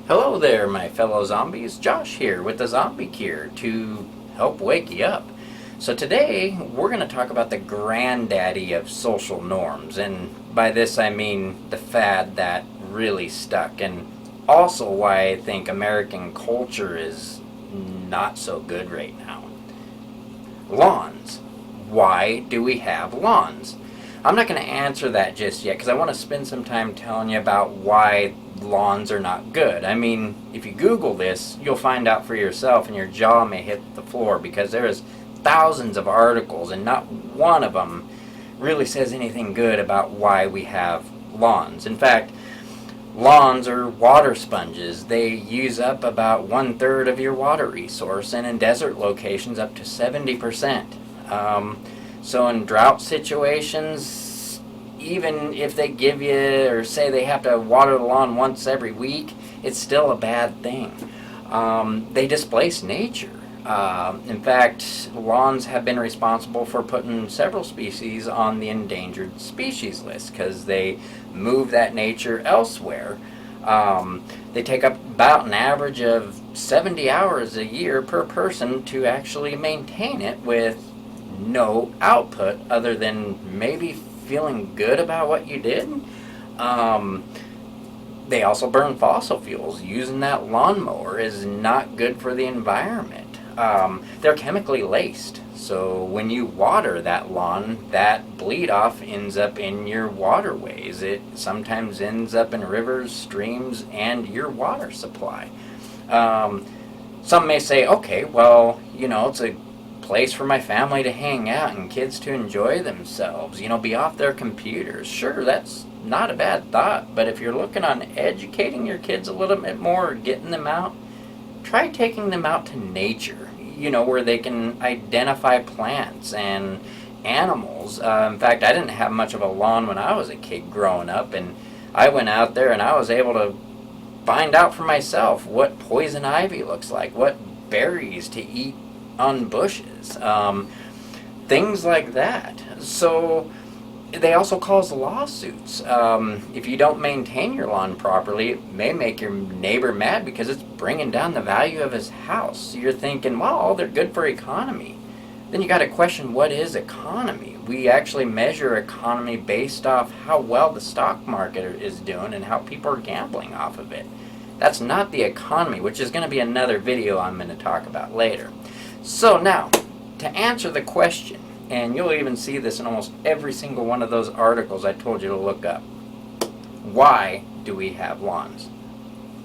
Hello there, my fellow zombies. Josh here with the Zombie Cure to help wake you up. So today we're going to talk about the granddaddy of social norms, and by this I mean the fad that really stuck, and also why I think American culture is not so good right now. Lawns. Why do we have lawns? I'm not going to answer that just yet because I want to spend some time telling you about why lawns are not good. I mean, if you Google this, you'll find out for yourself and your jaw may hit the floor because there is thousands of articles and not one of them really says anything good about why we have lawns. In fact, lawns are water sponges. They use up about 1/3 of your water resource, and in desert locations up to 70%. So in drought situations, even if they give you or say they have to water the lawn once every week, it's still a bad thing. They displace nature. In fact, lawns have been responsible for putting several species on the endangered species list because they move that nature elsewhere. They take up about an average of 70 hours a year per person to actually maintain it with no output other than maybe feeling good about what you did. They also burn fossil fuels. Using that lawnmower is not good for the environment. They're chemically laced, so when you water that lawn, that bleed off ends up in your waterways. It sometimes ends up in rivers, streams, and your water supply. Some may say, okay, well, it's a place for my family to hang out and kids to enjoy themselves, be off their computers. Sure, that's not a bad thought, but if you're looking on educating your kids a little bit more, getting them out, try taking them out to nature, where they can identify plants and animals. In fact, I didn't have much of a lawn when I was a kid growing up, and I went out there and I was able to find out for myself what poison ivy looks like, what berries to eat on bushes, things like that. So they also cause lawsuits. If you don't maintain your lawn properly, it may make your neighbor mad because it's bringing down the value of his house. You're thinking, well, they're good for economy. Then you got to question, what is economy? We actually measure economy based off how well the stock market is doing and how people are gambling off of it. That's not the economy, which is going to be another video I'm going to talk about later. So now, to answer the question, and you'll even see this in almost every single one of those articles I told you to look up. Why do we have lawns?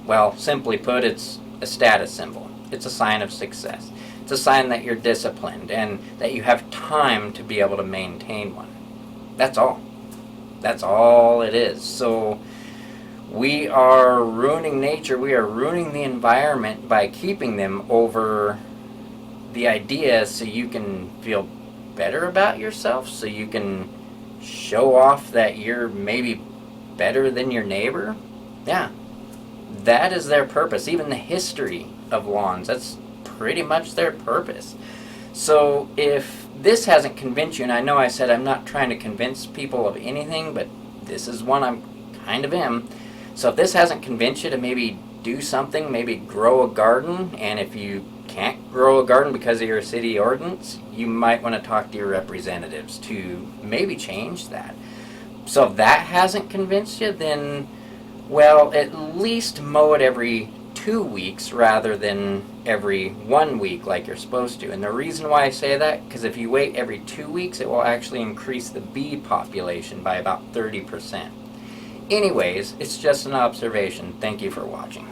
Well, simply put, it's a status symbol. It's a sign of success. It's a sign that you're disciplined and that you have time to be able to maintain one. That's all. That's all it is. So we are ruining nature. We are ruining the environment by keeping them over the idea so you can feel better about yourself, so you can show off that you're maybe better than your neighbor. Yeah, that is their purpose. Even the history of lawns, that's pretty much their purpose. So if this hasn't convinced you, and I know I said I'm not trying to convince people of anything, but this is one I'm kind of am. So if this hasn't convinced you to maybe do something, maybe grow a garden, and if you can't grow a garden because of your city ordinance, you might want to talk to your representatives to maybe change that. So if that hasn't convinced you, then, well, at least mow it every 2 weeks rather than every 1 week like you're supposed to. And the reason why I say that, because if you wait every 2 weeks, it will actually increase the bee population by about 30%. Anyways, it's just an observation. Thank you for watching.